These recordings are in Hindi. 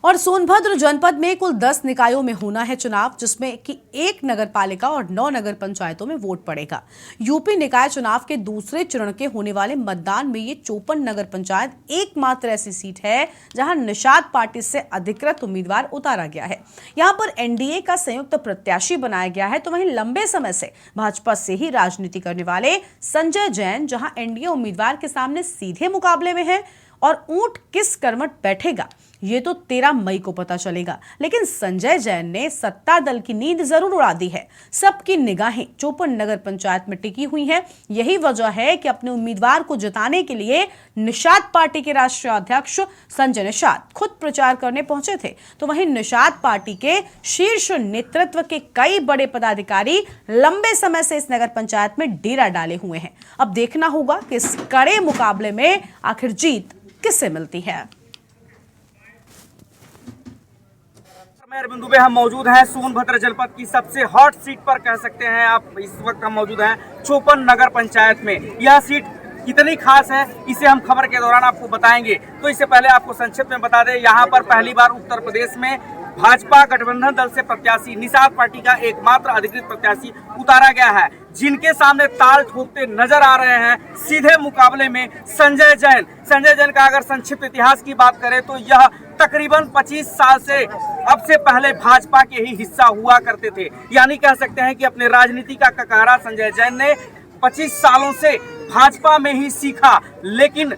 और सोनभद्र जनपद में कुल 10 निकायों में होना है चुनाव, जिसमें कि 1 नगर पालिका और 9 नगर पंचायतों में वोट पड़ेगा। यूपी निकाय चुनाव के दूसरे चरण के होने वाले मतदान में ये 54 नगर पंचायत एकमात्र ऐसी सीट है जहां निषाद पार्टी से अधिकृत उम्मीदवार उतारा गया है। यहां पर एनडीए का संयुक्त प्रत्याशी बनाया गया है, तो वहीं लंबे समय से भाजपा से ही राजनीति करने वाले संजय जैन जहां एनडीए उम्मीदवार के सामने सीधे मुकाबले में है। और ऊंट किस करवट बैठेगा ये तो 13 मई को पता चलेगा, लेकिन संजय जैन ने सत्ता दल की नींद जरूर उड़ा दी है। सबकी निगाहें 54 नगर पंचायत में टिकी हुई हैं। यही वजह है कि अपने उम्मीदवार को जिताने के लिए निषाद पार्टी के राष्ट्रीय अध्यक्ष संजय निषाद खुद प्रचार करने पहुंचे थे, तो वहीं निषाद पार्टी के शीर्ष नेतृत्व के कई बड़े पदाधिकारी लंबे समय से इस नगर पंचायत में डेरा डाले हुए हैं। अब देखना होगा कि इस कड़े मुकाबले में आखिर जीत किससे मिलती है। बिंदु पे हम मौजूद हैं सोनभद्र जनपद की सबसे हॉट सीट पर, कह सकते हैं आप। इस वक्त हम मौजूद हैं 54 नगर पंचायत में। यह सीट कितनी खास है इसे हम खबर के दौरान आपको बताएंगे। तो इससे पहले आपको संक्षिप्त में बता दें, यहाँ पर पहली बार उत्तर प्रदेश में भाजपा गठबंधन दल से प्रत्याशी निषाद पार्टी का एकमात्र अधिकृत प्रत्याशी उतारा गया है, जिनके सामने ताल ठोकते नजर आ रहे हैं सीधे मुकाबले में संजय जैन। संजय जैन का अगर संक्षिप्त इतिहास की बात करें तो यह तकरीबन 25 साल से अब से पहले भाजपा के ही हिस्सा हुआ करते थे। यानी कह सकते हैं कि अपने राजनीति का ककारा संजय जैन ने 25 सालों से भाजपा में ही सीखा, लेकिन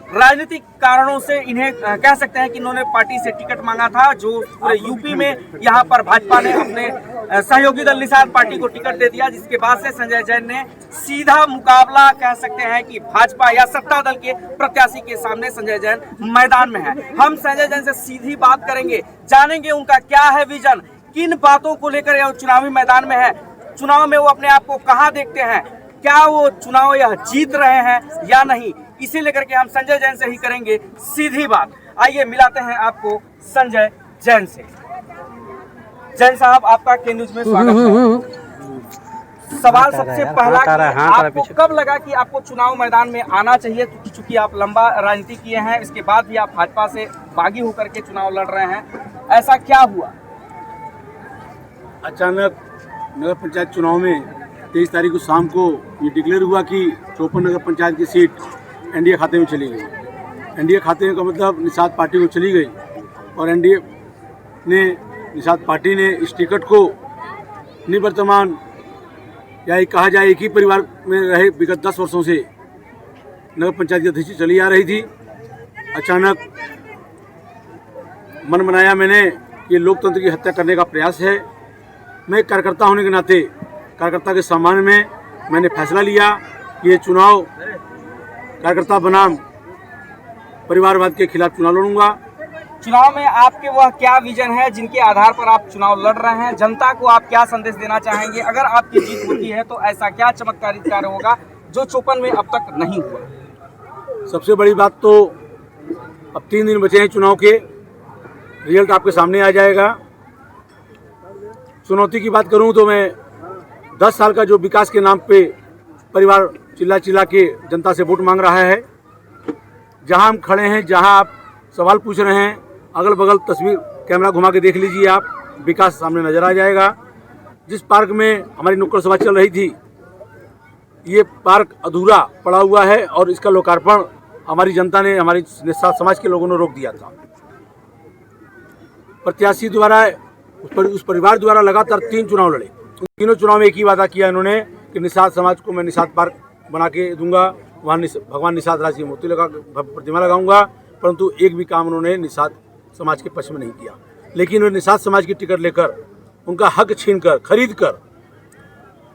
राजनीतिक कारणों से इन्हें कह सकते हैं कि इन्होंने पार्टी से टिकट मांगा था, जो पूरे यूपी में यहाँ पर भाजपा ने अपने सहयोगी दल निषाद पार्टी को टिकट दे दिया, जिसके बाद से संजय जैन ने सीधा मुकाबला, कह सकते हैं कि भाजपा या सत्ता दल के प्रत्याशी के सामने संजय जैन मैदान में है। हम संजय जैन से सीधी बात करेंगे, जानेंगे उनका क्या है विजन, किन बातों को लेकर यह चुनावी मैदान में है, चुनाव में वो अपने आप को कहाँ देखते हैं, क्या वो चुनाव यह जीत रहे हैं या नहीं, इसे लेकर के हम संजय जैन से ही करेंगे सीधी बात। आइए मिलाते हैं आपको संजय जैन से। जैन साहब, आपका के न्यूज में स्वागत है। सवाल सबसे पहला, आपको कब लगा कि आपको चुनाव मैदान में आना चाहिए? चूंकि आप लंबा राजनीति किए हैं, इसके बाद भी आप भाजपा से बागी होकर के चुनाव लड़ रहे हैं, ऐसा क्या हुआ? अचानक नगर पंचायत चुनाव में 23 तारीख को शाम को ये डिक्लेयर हुआ कि 54 नगर पंचायत की सीट एनडीए खाते में चली गई। एनडीए खाते का मतलब निषाद पार्टी को चली गई, और एनडीए ने, निषाद पार्टी ने इस टिकट को निवर्तमान या कहा जाए एक ही परिवार में रहे विगत 10 वर्षों से नगर पंचायत की अध्यक्ष चली आ रही थी। अचानक मन बनाया मैंने कि लोकतंत्र की हत्या करने का प्रयास है। मैं कार्यकर्ता होने के नाते, कार्यकर्ता के सम्मान में मैंने फैसला लिया कि ये चुनाव कार्यकर्ता बनाम परिवारवाद के खिलाफ चुनाव लड़ूंगा। चुनाव में आपके वह क्या विजन है जिनके आधार पर आप चुनाव लड़ रहे हैं? जनता को आप क्या संदेश देना चाहेंगे? अगर आपकी जीत होती है तो ऐसा क्या चमत्कारित कार्य होगा जो 54 में अब तक नहीं हुआ? सबसे बड़ी बात तो अब 3 दिन बचे हैं चुनाव के, रिजल्ट आपके सामने आ जाएगा। चुनौती की बात करूं तो मैं 10 साल का जो विकास के नाम पे परिवार चिल्ला चिल्ला के जनता से वोट मांग रहा है, जहां हम खड़े हैं, जहां आप सवाल पूछ रहे हैं, अगल बगल तस्वीर कैमरा घुमा के देख लीजिए आप, विकास सामने नजर आ जाएगा। जिस पार्क में हमारी नुक्कड़ सभा चल रही थी, ये पार्क अधूरा पड़ा हुआ है और इसका लोकार्पण हमारी जनता ने, हमारी निषाद समाज के लोगों ने रोक दिया था। प्रत्याशी द्वारा, उस परिवार द्वारा लगातार 3 चुनाव लड़े। उन तीनों चुनाव में एक ही वादा किया इन्होंने कि निषाद समाज को मैं निषाद पार्क बना के दूंगा, वहाँ भगवान निषाद राज की मूर्ति लगा, प्रतिमा लगाऊंगा, परंतु एक भी काम उन्होंने निषाद समाज के पक्ष में नहीं किया। लेकिन वे निषाद समाज की टिकट लेकर, उनका हक छीनकर, खरीद कर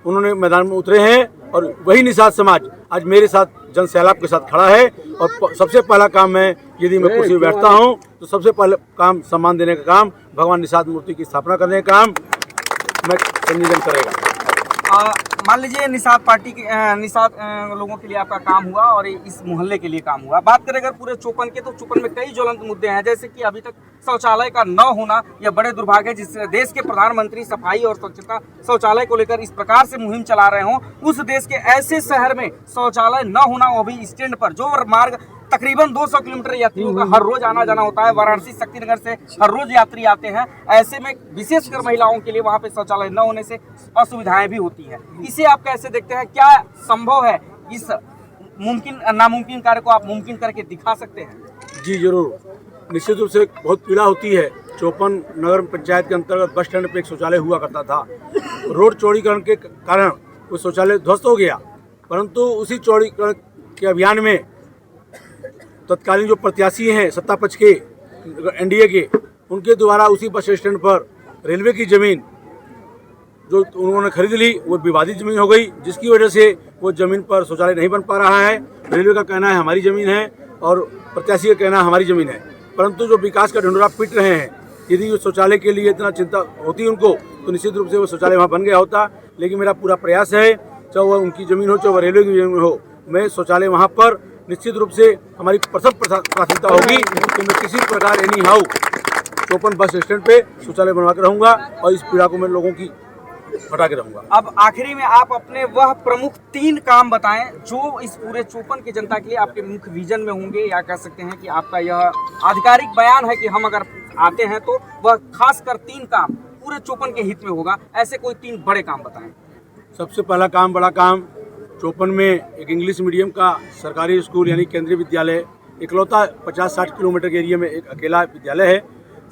उन्होंने मैदान में उतरे हैं, और वही निषाद समाज आज मेरे साथ जन सैलाब के साथ खड़ा है। और सबसे पहला काम मैं, यदि मैं कुर्सी में बैठता हूँ तो सबसे पहले काम सम्मान देने का काम, भगवान निषाद मूर्ति की स्थापना करने का काम मैं संयोजन करेगा। मान लीजिए निषाद पार्टी के निषाद लोगों के लिए आपका काम हुआ और इस मोहल्ले के लिए काम हुआ। बात करें अगर पूरे 54 के, तो 54 में कई ज्वलंत मुद्दे हैं, जैसे कि अभी तक शौचालय का न होना यह बड़े दुर्भाग्य है। जिस देश के प्रधानमंत्री सफाई और स्वच्छता शौचालय को लेकर इस प्रकार से मुहिम चला रहे हों, उस देश के ऐसे शहर में शौचालय न होना, वो भी स्टैंड पर, जो मार्ग तकरीबन 200 किलोमीटर यात्रियों का हर रोज आना जाना होता है। वाराणसी शक्तिनगर से हर रोज यात्री आते हैं। ऐसे में विशेषकर महिलाओं के लिए वहाँ पे शौचालय न होने से असुविधाएं भी होती हैं। इसे आप कैसे देखते हैं? क्या संभव है इस नामुमकिन कार्य को आप मुमकिन करके दिखा सकते हैं? जी जरूर, निश्चित रूप से बहुत पीड़ा होती है। चौपन नगर पंचायत के अंतर्गत बस स्टैंड पे एक शौचालय हुआ करता था। रोड चौड़ीकरण के कारण वो शौचालय ध्वस्त हो गया, परंतु उसी चौड़ीकरण के अभियान में तत्कालीन जो प्रत्याशी हैं सत्ता पक्ष के एनडीए के, उनके द्वारा उसी बस स्टैंड पर रेलवे की जमीन जो उन्होंने खरीद ली वो विवादित जमीन हो गई, जिसकी वजह से वो जमीन पर शौचालय नहीं बन पा रहा है। रेलवे का कहना है हमारी जमीन है और प्रत्याशी का कहना है हमारी जमीन है, परंतु जो विकास का ढिंढोरा पीट रहे हैं, यदि शौचालय के लिए इतना चिंता होती उनको तो निश्चित रूप से वो शौचालय वहाँ बन गया होता। लेकिन मेरा पूरा प्रयास है, चाहे वह उनकी ज़मीन हो चाहे वह रेलवे की जमीन हो, मैं शौचालय वहाँ पर निश्चित रूप से हमारी प्रथम प्राथमिकता होगी कि मैं किसी प्रकार एनी हाउ चौपन बस स्टैंड पे शौचालय बनवा के रहूँगा और इस पीड़ा को मैं लोगों की हटा के रहूँगा। अब आखिरी में आप अपने वह प्रमुख 3 काम बताएं जो इस पूरे चौपन की जनता के लिए आपके मुख्य विजन में होंगे, या कह सकते हैं कि आपका यह आधिकारिक बयान है कि हम अगर आते हैं तो वह खासकर 3 काम पूरे चौपन के हित में होगा। ऐसे कोई 3 बड़े काम बताएं। सबसे पहला काम, बड़ा काम, चौपन में एक इंग्लिश मीडियम का सरकारी स्कूल यानी केंद्रीय विद्यालय, इकलौता 50-60 किलोमीटर के एरिया में एक अकेला विद्यालय है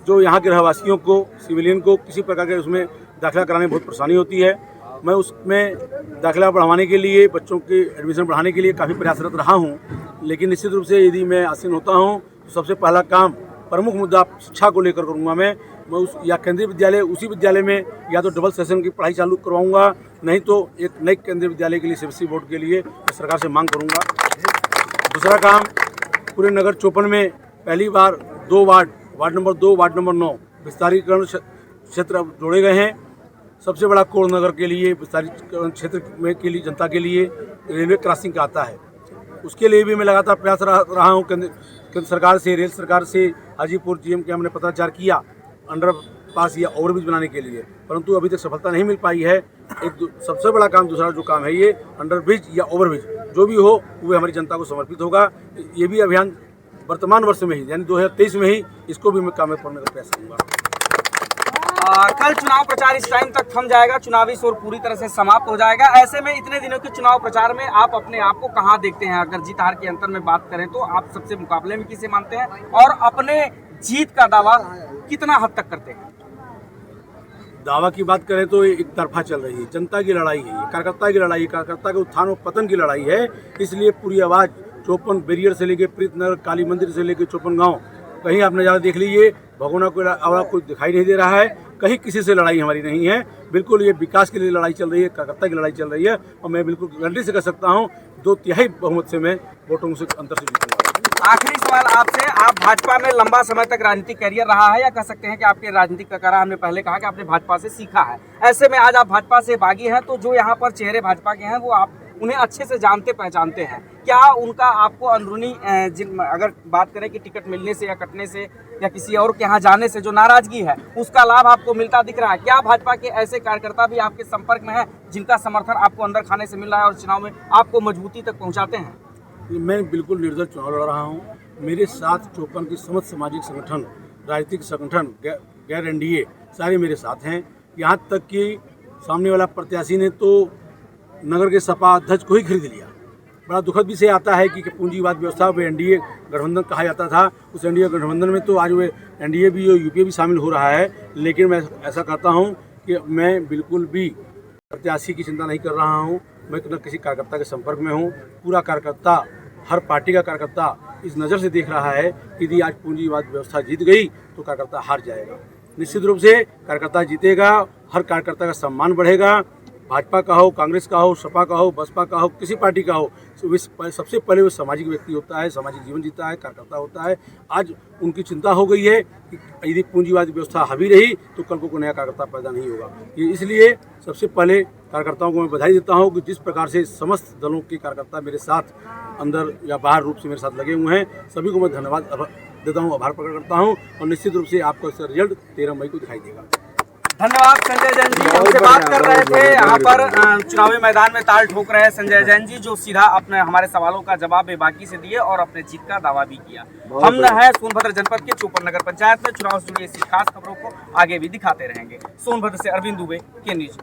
जो यहाँ के रहवासियों को, सिविलियन को किसी प्रकार के उसमें दाखिला कराने में बहुत परेशानी होती है। मैं उसमें दाखिला बढ़ाने के लिए, बच्चों के एडमिशन बढ़ाने के लिए काफ़ी प्रयासरत रहा हूँ, लेकिन निश्चित रूप से यदि मैं आसीन होता हूँ तो सबसे पहला काम, प्रमुख मुद्दा शिक्षा को लेकर करूँगा। मैं उस या केंद्रीय विद्यालय, उसी विद्यालय में या तो डबल सेशन की पढ़ाई चालू करवाऊँगा, नहीं तो एक नए केंद्रीय विद्यालय के लिए सीबीएसई बोर्ड के लिए सरकार से मांग करूँगा। दूसरा काम, पूरे नगर चौपन में पहली बार 2 वार्ड नंबर 2, वार्ड नंबर 9 विस्तारीकरण क्षेत्र जोड़े गए हैं। सबसे बड़ा कोड़ नगर के लिए विस्तारीकरण क्षेत्र में के लिए जनता के लिए रेलवे क्रॉसिंग का आता है, उसके लिए भी मैं लगातार प्रयास रहा हूँ। केंद्र सरकार से, रेल सरकार से, हाजीपुर जीएम के हमने पत्राचार किया अंडर पास या ओवरब्रिज बनाने के लिए, परंतु अभी तक सफलता नहीं मिल पाई है। सबसे बड़ा काम, दूसरा जो काम है ये अंडरब्रिज या ओवरब्रिज जो भी हो वो हमारी जनता को समर्पित होगा। ये भी अभियान वर्तमान वर्ष में ही यानी 2023 में ही इसको भी मैं कामयाब करने का प्रयास करूँगा। कल चुनाव प्रचार इस टाइम तक थम जाएगा, चुनावी शोर पूरी तरह से समाप्त हो जाएगा। ऐसे में इतने दिनों के चुनाव प्रचार में आप अपने आप को कहां देखते हैं? अगर जीत हार के अंतर में बात करें तो आप सबसे मुकाबले में किसे मानते हैं और अपने जीत का दावा कितना हद तक करते हैं? दावा की बात करें तो एक तरफा चल रही है, जनता की लड़ाई है, कार्यकर्ता की लड़ाई, कार्यकर्ता के उत्थान और पतन की लड़ाई है। इसलिए पूरी आवाज़ चौपन बैरियर से लेके प्रीतनगर, काली मंदिर से लेके चौपन गाँव, कहीं आप नज़ारा देख लीजिए, भगोना को आवाज़ कोई दिखाई नहीं दे रहा है, कहीं किसी से लड़ाई हमारी नहीं है। बिल्कुल ये विकास के लिए लड़ाई चल रही है, कार्यकर्ता की लड़ाई चल रही है और मैं बिल्कुल गारंटी से कह सकता हूँ 2/3 बहुमत से मैं वोटों से अंतर से जीतूंगा। आखिरी सवाल आपसे, आप भाजपा में लंबा समय तक राजनीतिक करियर रहा है, या कह सकते हैं कि आपके राजनीतिक का करा, हमने पहले कहा कि आपने भाजपा से सीखा है। ऐसे में आज आप भाजपा से बागी हैं, तो जो यहाँ पर चेहरे भाजपा के हैं वो आप उन्हें अच्छे से जानते पहचानते हैं। क्या उनका आपको अंदरूनी अगर बात करें कि टिकट मिलने से या कटने से या किसी और के यहाँ जाने से जो नाराजगी है उसका लाभ आपको मिलता दिख रहा है? क्या भाजपा के ऐसे कार्यकर्ता भी आपके संपर्क में हैं जिनका समर्थन आपको अंदर खाने से मिल रहा है और चुनाव में आपको मजबूती तक पहुँचाते हैं? मैं बिल्कुल निर्दल चुनाव लड़ रहा हूँ। मेरे साथ चौपन के समस्त सामाजिक संगठन, राजनीतिक संगठन, गैर एनडीए सारे मेरे साथ हैं। यहाँ तक कि सामने वाला प्रत्याशी ने तो नगर के सपा अध्यक्ष को ही खरीद लिया। बड़ा दुखद विषय आता है कि पूंजीवाद व्यवस्था में एनडीए गठबंधन कहा जाता था, उस एनडीए गठबंधन में तो आज वो एनडीए भी और यूपीए भी शामिल हो रहा है। लेकिन मैं ऐसा कहता हूँ कि मैं बिल्कुल भी प्रत्याशी की चिंता नहीं कर रहा हूँ, मैं न किसी कार्यकर्ता के संपर्क में हूँ। पूरा कार्यकर्ता, हर पार्टी का कार्यकर्ता इस नज़र से देख रहा है कि यदि आज पूंजीवाद व्यवस्था जीत गई तो कार्यकर्ता हार जाएगा। निश्चित रूप से कार्यकर्ता जीतेगा, हर कार्यकर्ता का सम्मान बढ़ेगा। भाजपा का हो, कांग्रेस का हो, सपा का हो, बसपा का हो, किसी पार्टी का हो, सबसे पहले वो सामाजिक व्यक्ति होता है, सामाजिक जीवन जीता है, कार्यकर्ता होता है। आज उनकी चिंता हो गई है कि यदि पूंजीवादी व्यवस्था हावी रही तो कल को कोई नया कार्यकर्ता पैदा नहीं होगा। इसलिए सबसे पहले कार्यकर्ताओं को मैं बधाई देता हूँ कि जिस प्रकार से समस्त दलों के कार्यकर्ता मेरे साथ अंदर या बाहर रूप से मेरे साथ लगे हुए हैं, सभी को मैं धन्यवाद देता हूँ, आभार प्रकट करता हूँ और निश्चित रूप से आपको इसका रिजल्ट 13 मई को दिखाई देगा। धन्यवाद संजय जैन जी, हमसे बात कर रहे थे यहाँ पर चुनावी मैदान में ताल ठोक रहे हैं संजय जैन जी, जो सीधा अपने हमारे सवालों का जवाब बेबाकी से दिए और अपने जीत का दावा भी किया। हम है सोनभद्र जनपद के चोपन नगर पंचायत में चुनाव से जुड़ी ऐसी खास खबरों को आगे भी दिखाते रहेंगे। सोनभद्र से अरविंद दुबे, के न्यूज।